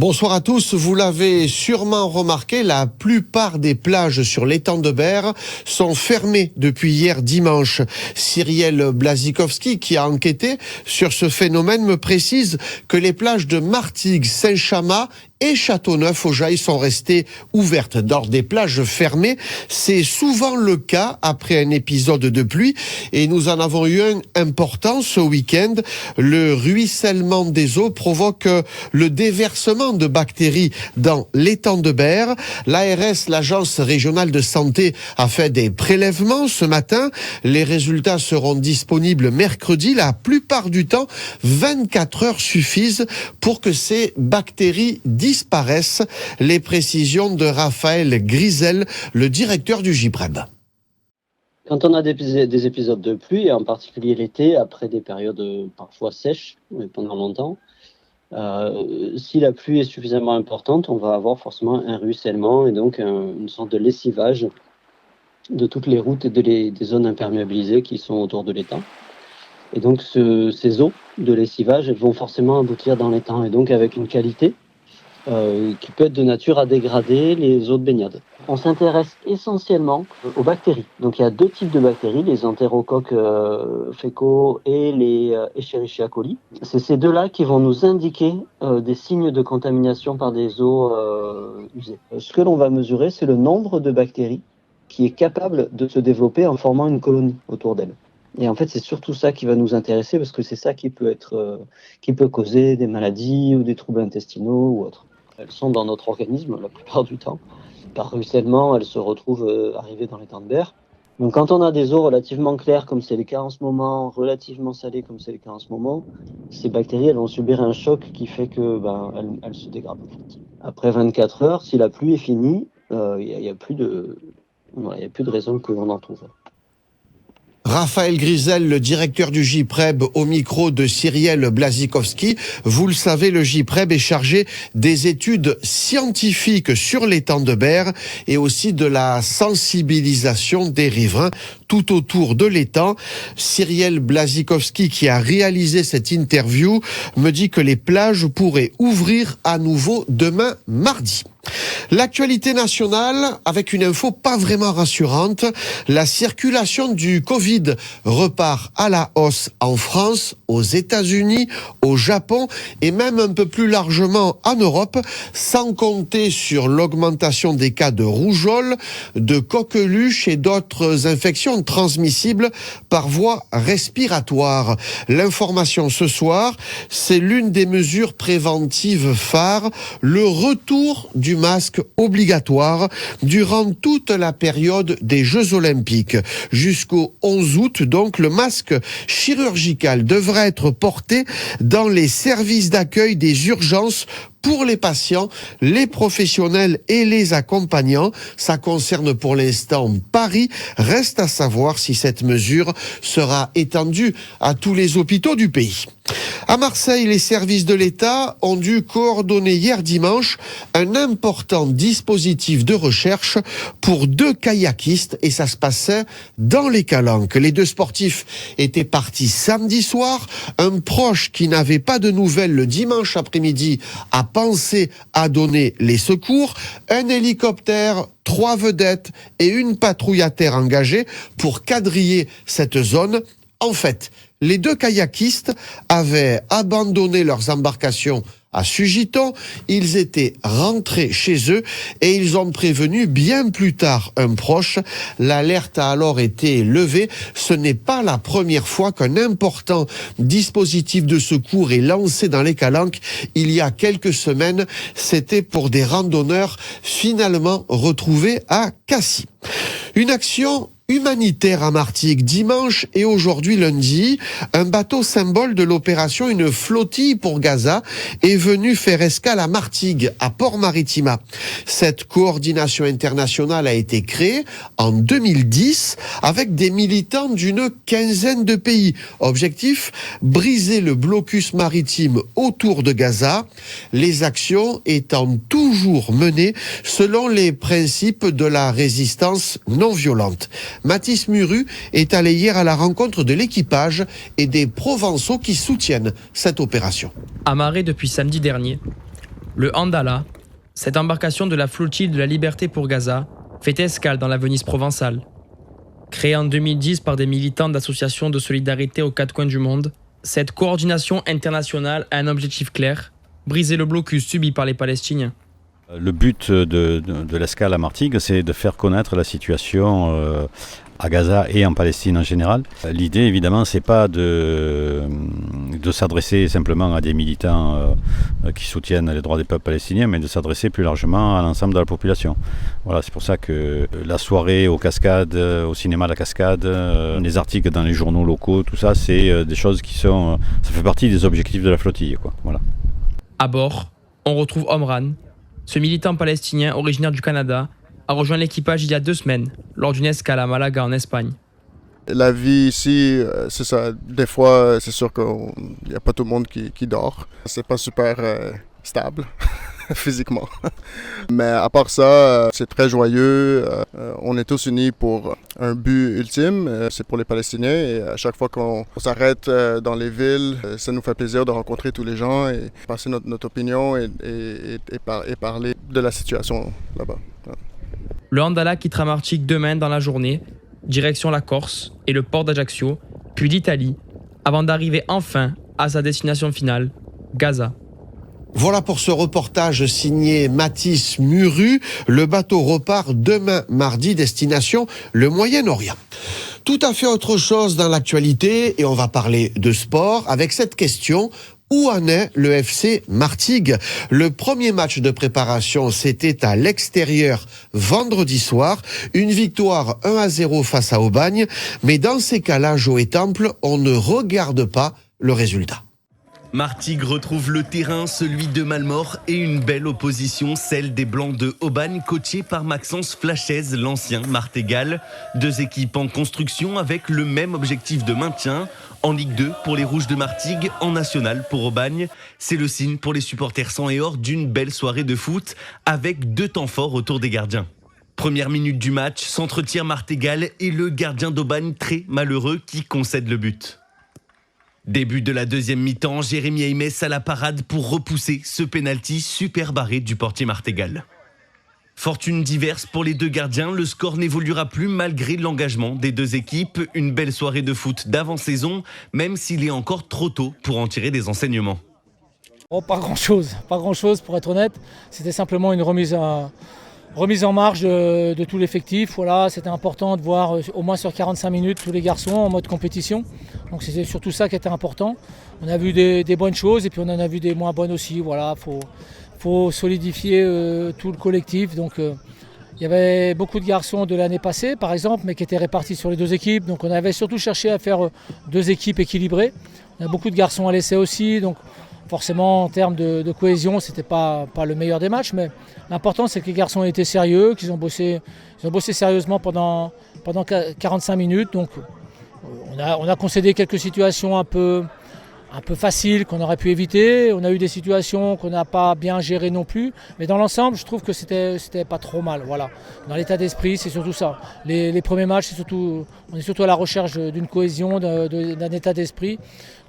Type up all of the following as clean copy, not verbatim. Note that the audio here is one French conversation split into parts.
Bonsoir à tous. Vous l'avez sûrement remarqué, la plupart des plages sur l'étang de Berre sont fermées depuis hier dimanche. Cyrielle Blazikowski, qui a enquêté sur ce phénomène, me précise que les plages de Martigues, Saint-Chamas et Châteauneuf-aux-Jailles sont restées ouvertes. Dans des plages fermées, c'est souvent le cas après un épisode de pluie et nous en avons eu un important ce week-end. Le ruissellement des eaux provoque le déversement de bactéries dans l'étang de Berre. L'ARS, l'Agence régionale de santé, a fait des prélèvements ce matin. Les résultats seront disponibles mercredi. La plupart du temps, 24 heures suffisent pour que ces bactéries disparaissent. Les précisions de Raphaël Grisel, le directeur du GIPREB. Quand on a des épisodes de pluie, et en particulier l'été, après des périodes parfois sèches, pendant longtemps, si la pluie est suffisamment importante, on va avoir forcément un ruissellement et donc une sorte de lessivage de toutes les routes et des zones imperméabilisées qui sont autour de l'étang. Et donc ces eaux de lessivage, elles vont forcément aboutir dans l'étang et donc avec une qualité qui peut être de nature à dégrader les eaux de baignade. On s'intéresse essentiellement aux bactéries. Donc il y a deux types de bactéries, les entérocoques fécaux et les Escherichia coli. C'est ces deux-là qui vont nous indiquer des signes de contamination par des eaux usées. Ce que l'on va mesurer, c'est le nombre de bactéries qui est capable de se développer en formant une colonie autour d'elles. Et en fait, c'est surtout ça qui va nous intéresser parce que c'est ça qui peut causer des maladies ou des troubles intestinaux ou autres. Elles sont dans notre organisme la plupart du temps. Par ruissellement, elles se retrouvent arrivées dans l'étang de Berre. Donc quand on a des eaux relativement claires, comme c'est le cas en ce moment, relativement salées, comme c'est le cas en ce moment, ces bactéries, elles vont subir un choc qui fait que elles se dégradent. Après 24 heures, si la pluie est finie, il n'y a plus de raison que l'on en trouve. Raphaël Grisel, le directeur du GIPREB, au micro de Cyrielle Blazikowski. Vous le savez, le GIPREB est chargé des études scientifiques sur l'étang de Berre et aussi de la sensibilisation des riverains tout autour de l'étang. Cyrielle Blazikowski, qui a réalisé cette interview, me dit que les plages pourraient ouvrir à nouveau demain mardi. L'actualité nationale avec une info pas vraiment rassurante. La circulation du Covid repart à la hausse en France, aux États-Unis, au Japon et même un peu plus largement en Europe, sans compter sur l'augmentation des cas de rougeole, de coqueluche et d'autres infections transmissibles par voie respiratoire. L'information ce soir, c'est l'une des mesures préventives phares, le retour du masque obligatoire durant toute la période des Jeux Olympiques. Jusqu'au 11 août, donc, le masque chirurgical devrait être porté dans les services d'accueil des urgences pour les patients, les professionnels et les accompagnants. Ça concerne pour l'instant Paris. Reste à savoir si cette mesure sera étendue à tous les hôpitaux du pays. À Marseille, les services de l'État ont dû coordonner hier dimanche un important dispositif de recherche pour 2 kayakistes et ça se passait dans les Calanques. Les 2 sportifs étaient partis samedi soir. Un proche qui n'avait pas de nouvelles le dimanche après-midi a pensé à donner les secours. Un hélicoptère, 3 vedettes et une patrouille à terre engagée pour quadriller cette zone. En fait, les 2 kayakistes avaient abandonné leurs embarcations à Sugiton, ils étaient rentrés chez eux et ils ont prévenu bien plus tard un proche. L'alerte a alors été levée. Ce n'est pas la première fois qu'un important dispositif de secours est lancé dans les Calanques. Il y a quelques semaines, c'était pour des randonneurs finalement retrouvés à Cassis. Une action humanitaire à Martigues, dimanche et aujourd'hui lundi. Un bateau symbole de l'opération Une flottille pour Gaza est venu faire escale à Martigues, à Port-Maritima. Cette coordination internationale a été créée en 2010 avec des militants d'une quinzaine de pays. Objectif, briser le blocus maritime autour de Gaza, les actions étant toujours menées selon les principes de la résistance non violente. Mathis Muru est allé hier à la rencontre de l'équipage et des Provençaux qui soutiennent cette opération. Amarré depuis samedi dernier, Le Andala, cette embarcation de la flottille de la Liberté pour Gaza, fait escale dans la Venise provençale. Créée en 2010 par des militants d'associations de solidarité aux quatre coins du monde, cette coordination internationale a un objectif clair, briser le blocus subi par les Palestiniens. Le but de l'escale à Martigues, c'est de faire connaître la situation à Gaza et en Palestine en général. L'idée, évidemment, c'est pas de s'adresser simplement à des militants qui soutiennent les droits des peuples palestiniens, mais de s'adresser plus largement à l'ensemble de la population. Voilà, c'est pour ça que la soirée aux Cascades, au cinéma La Cascade, les articles dans les journaux locaux, tout ça, c'est des choses qui sont... ça fait partie des objectifs de la flottille, quoi. Voilà. À bord, on retrouve Omran. Ce militant palestinien originaire du Canada a rejoint l'équipage il y a 2 semaines, lors d'une escale à Malaga en Espagne. La vie ici, c'est ça. Des fois, c'est sûr qu'il n'y a pas tout le monde qui dort. C'est pas super stable physiquement. Mais à part ça, c'est très joyeux. On est tous unis pour un but ultime, c'est pour les Palestiniens. Et à chaque fois qu'on s'arrête dans les villes, ça nous fait plaisir de rencontrer tous les gens et passer notre opinion et parler de la situation là-bas. Le Andala quittera Martigues demain dans la journée, direction la Corse et le port d'Ajaccio, puis l'Italie, avant d'arriver enfin à sa destination finale, Gaza. Voilà pour ce reportage signé Mathis Muru. Le bateau repart demain mardi, destination le Moyen-Orient. Tout à fait autre chose dans l'actualité et on va parler de sport avec cette question. Où en est le FC Martigues? Le premier match de préparation, c'était à l'extérieur vendredi soir. Une victoire 1-0 face à Aubagne. Mais dans ces cas-là, Joël Temple, on ne regarde pas le résultat. Martigues retrouve le terrain, celui de Malmort, et une belle opposition, celle des Blancs de Aubagne, coachés par Maxence Flachez, l'ancien Martégal. 2 équipes en construction avec le même objectif de maintien. En Ligue 2 pour les Rouges de Martigues, en National pour Aubagne. C'est le signe pour les supporters sang et or d'une belle soirée de foot, avec 2 temps forts autour des gardiens. Première minute du match, centre-tir Martégal et le gardien d'Aubagne très malheureux qui concède le but. Début de la deuxième mi-temps, Jérémy Aymes à la parade pour repousser ce pénalty super barré du portier Martégal. Fortune diverse pour les 2 gardiens, le score n'évoluera plus malgré l'engagement des 2 équipes. Une belle soirée de foot d'avant-saison, même s'il est encore trop tôt pour en tirer des enseignements. Oh, pas grand-chose pour être honnête. C'était simplement une remise en marche de tout l'effectif. Voilà, c'était important de voir au moins sur 45 minutes tous les garçons en mode compétition. Donc c'était surtout ça qui était important. On a vu des bonnes choses et puis on en a vu des moins bonnes aussi. Voilà, faut solidifier tout le collectif. Donc il y avait beaucoup de garçons de l'année passée par exemple, mais qui étaient répartis sur les 2 équipes. Donc on avait surtout cherché à faire 2 équipes équilibrées. On a beaucoup de garçons à l'essai aussi. Donc forcément, en termes de cohésion, ce n'était pas le meilleur des matchs, mais l'important, c'est que les garçons étaient sérieux, qu'ils ont bossé sérieusement pendant 45 minutes. Donc, on a concédé quelques situations un peu faciles qu'on aurait pu éviter. On a eu des situations qu'on n'a pas bien gérées non plus. Mais dans l'ensemble, je trouve que c'était pas trop mal. Voilà. Dans l'état d'esprit, c'est surtout ça. Les premiers matchs, on est surtout à la recherche d'une cohésion, d'un état d'esprit.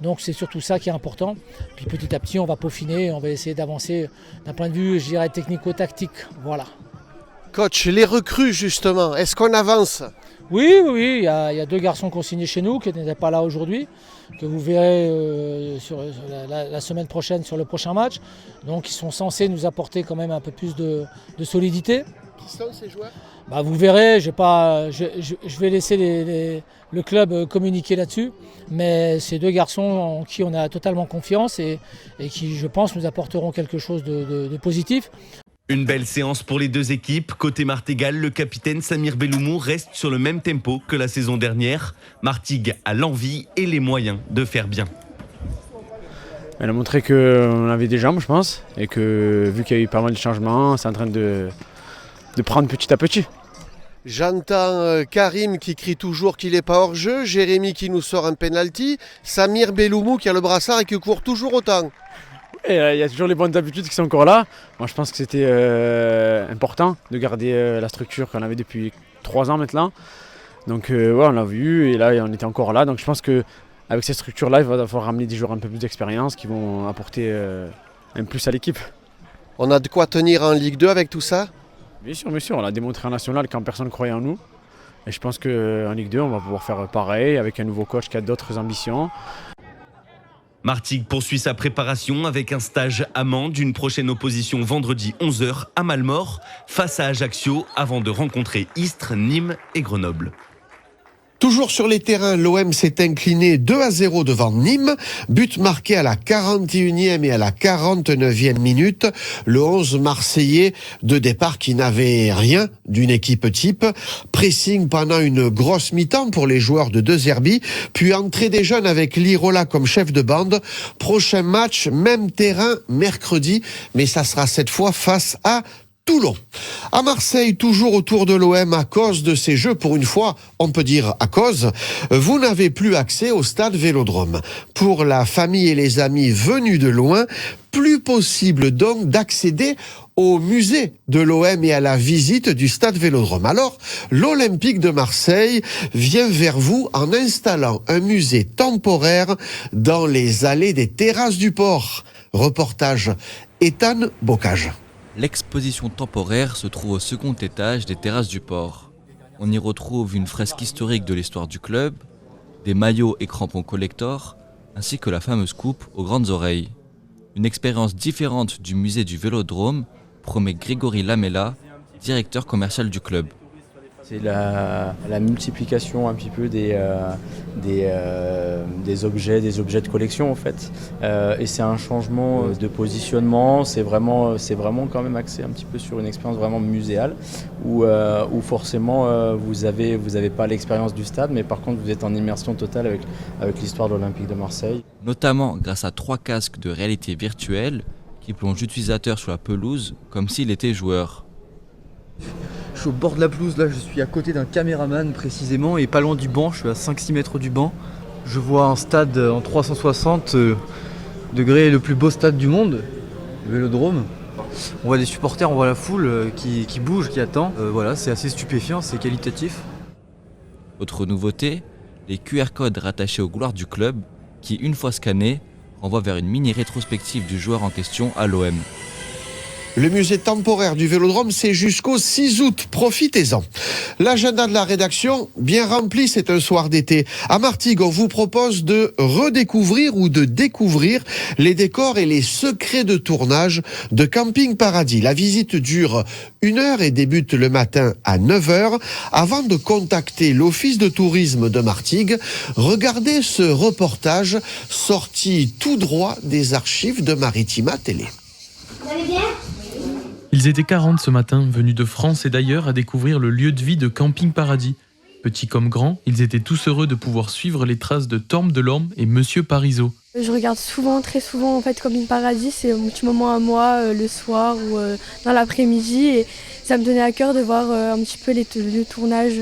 Donc c'est surtout ça qui est important. Puis petit à petit, on va peaufiner, on va essayer d'avancer d'un point de vue, je dirais, technico-tactique. Voilà. Coach, les recrues justement, est-ce qu'on avance? Oui, il y a 2 garçons qui ont signé chez nous, qui n'étaient pas là aujourd'hui, que vous verrez sur la semaine prochaine sur le prochain match. Donc ils sont censés nous apporter quand même un peu plus de solidité. Qui sont ces joueurs? Vous verrez, je vais laisser le club communiquer là-dessus. Mais ces 2 garçons en qui on a totalement confiance et qui, je pense, nous apporteront quelque chose de positif. Une belle séance pour les 2 équipes. Côté Martégal, le capitaine Samir Belloumou reste sur le même tempo que la saison dernière. Martigues a l'envie et les moyens de faire bien. Elle a montré qu'on avait des jambes, je pense, et que vu qu'il y a eu pas mal de changements, c'est en train de prendre petit à petit. J'entends Karim qui crie toujours qu'il n'est pas hors jeu, Jérémy qui nous sort un penalty, Samir Belloumou qui a le brassard et qui court toujours autant. Il y a toujours les bonnes habitudes qui sont encore là. Moi, je pense que c'était important de garder la structure qu'on avait depuis 3 ans maintenant. Donc on l'a vu et là on était encore là. Donc je pense qu'avec cette structure-là, il va falloir ramener des joueurs un peu plus d'expérience qui vont apporter un plus à l'équipe. On a de quoi tenir en Ligue 2 avec tout ça ? Bien sûr, on l'a démontré en national quand personne ne croyait en nous. Et je pense qu'en Ligue 2, on va pouvoir faire pareil avec un nouveau coach qui a d'autres ambitions. Martigues poursuit sa préparation avec un stage à Mende, une prochaine opposition vendredi 11h à Malmort, face à Ajaccio, avant de rencontrer Istres, Nîmes et Grenoble. Toujours sur les terrains, l'OM s'est incliné 2-0 devant Nîmes. But marqué à la 41e et à la 49e minute. Le 11 Marseillais de départ qui n'avait rien d'une équipe type. Pressing pendant une grosse mi-temps pour les joueurs de De Zerbi. Puis entrée des jeunes avec Lirola comme chef de bande. Prochain match, même terrain, mercredi. Mais ça sera cette fois face à Toulon. À Marseille, toujours autour de l'OM à cause de ces jeux, pour une fois, on peut dire à cause, vous n'avez plus accès au stade Vélodrome. Pour la famille et les amis venus de loin, plus possible donc d'accéder au musée de l'OM et à la visite du stade Vélodrome. Alors, l'Olympique de Marseille vient vers vous en installant un musée temporaire dans les allées des terrasses du port. Reportage Ethan Bocage. L'exposition temporaire se trouve au second étage des terrasses du port. On y retrouve une fresque historique de l'histoire du club, des maillots et crampons collector, ainsi que la fameuse coupe aux grandes oreilles. Une expérience différente du musée du Vélodrome, promet Grégory Lamella, directeur commercial du club. C'est la multiplication un petit peu des objets de collection en fait. Et c'est un changement de positionnement, c'est vraiment quand même axé un petit peu sur une expérience vraiment muséale où forcément vous avez pas l'expérience du stade, mais par contre vous êtes en immersion totale avec l'histoire de l'Olympique de Marseille. Notamment grâce à 3 casques de réalité virtuelle qui plongent l'utilisateur sur la pelouse comme s'il était joueur. Je suis au bord de la pelouse, là je suis à côté d'un caméraman précisément et pas loin du banc, je suis à 5-6 mètres du banc. Je vois un stade en 360 degrés, le plus beau stade du monde, le Vélodrome. On voit des supporters, on voit la foule qui bouge, qui attend. Voilà, c'est assez stupéfiant, c'est qualitatif. Autre nouveauté, les QR codes rattachés aux gloires du club qui, une fois scannés, renvoient vers une mini-rétrospective du joueur en question à l'OM. Le musée temporaire du Vélodrome, c'est jusqu'au 6 août. Profitez-en. L'agenda de la rédaction, bien rempli, c'est un soir d'été. À Martigues, on vous propose de redécouvrir ou de découvrir les décors et les secrets de tournage de Camping Paradis. La visite dure 1 heure et débute le matin à 9h. Avant de contacter l'office de tourisme de Martigues, regardez ce reportage sorti tout droit des archives de Maritima Télé. Vous allez bien ? Ils étaient 40 ce matin, venus de France et d'ailleurs à découvrir le lieu de vie de Camping Paradis. Petits comme grands, ils étaient tous heureux de pouvoir suivre les traces de Torm Delorme et Monsieur Parisot. Je regarde souvent, très souvent en fait Camping Paradis, c'est un petit moment à moi le soir ou dans l'après-midi et ça me donnait à cœur de voir un petit peu le tournage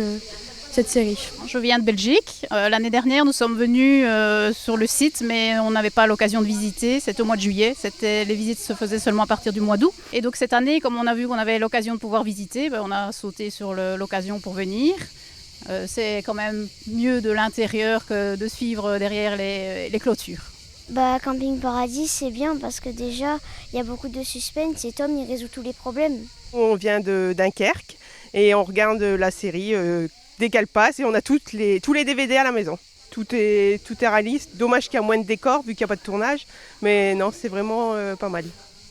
cette série. Je viens de Belgique. L'année dernière, nous sommes venus sur le site, mais on n'avait pas l'occasion de visiter. C'était au mois de juillet. Les visites se faisaient seulement à partir du mois d'août. Et donc cette année, comme on a vu qu'on avait l'occasion de pouvoir visiter, on a sauté sur l'occasion pour venir. C'est quand même mieux de l'intérieur que de suivre derrière les clôtures. Camping Paradis, c'est bien parce que déjà, il y a beaucoup de suspense et Tom, il résout tous les problèmes. On vient de Dunkerque et on regarde la série dès qu'elle passe et on a tous les DVD à la maison. Tout est réaliste. Dommage qu'il y a moins de décors vu qu'il n'y a pas de tournage, mais non, c'est vraiment pas mal.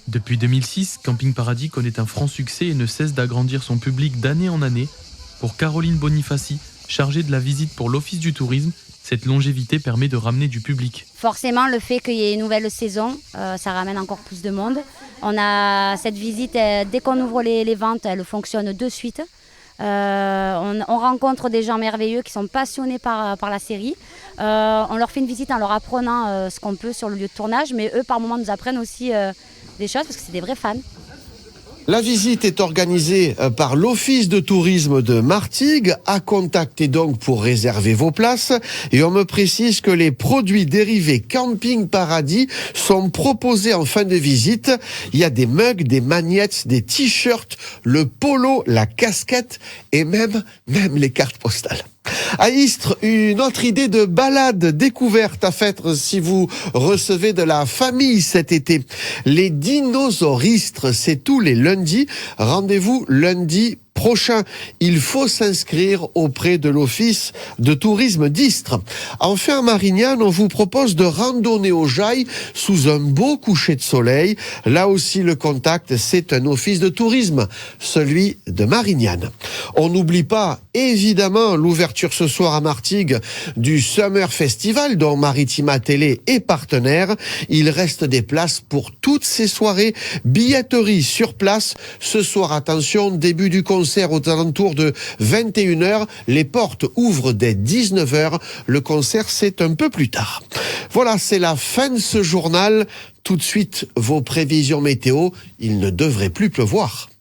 Depuis 2006, Camping Paradis connaît un franc succès et ne cesse d'agrandir son public d'année en année. Pour Caroline Bonifaci, chargée de la visite pour l'Office du tourisme, cette longévité permet de ramener du public. Forcément, le fait qu'il y ait une nouvelle saison, ça ramène encore plus de monde. On a cette visite, dès qu'on ouvre les ventes, elle fonctionne de suite. On rencontre des gens merveilleux qui sont passionnés par la série. On leur fait une visite en leur apprenant ce qu'on peut sur le lieu de tournage, mais eux, par moments, nous apprennent aussi des choses parce que c'est des vrais fans. La visite est organisée par l'Office de tourisme de Martigues. À contacter donc pour réserver vos places. Et on me précise que les produits dérivés Camping Paradis sont proposés en fin de visite. Il y a des mugs, des magnettes, des t-shirts, le polo, la casquette et même les cartes postales. À Istres, une autre idée de balade découverte à faire si vous recevez de la famille cet été. Les dinosauristres, c'est tous les lundis. Rendez-vous lundi prochain. Il faut s'inscrire auprès de l'Office de tourisme d'Istres. Enfin, à Marignane, on vous propose de randonner au Jail sous un beau coucher de soleil. Là aussi, le contact, c'est un office de tourisme, celui de Marignane. On n'oublie pas, évidemment, l'ouverture ce soir à Martigues du Summer Festival, dont Maritima Télé est partenaire. Il reste des places pour toutes ces soirées. Billetterie sur place. Ce soir, attention, début du concert aux alentours de 21h. Les portes ouvrent dès 19h. Le concert, c'est un peu plus tard. Voilà, c'est la fin de ce journal. Tout de suite, vos prévisions météo. Il ne devrait plus pleuvoir.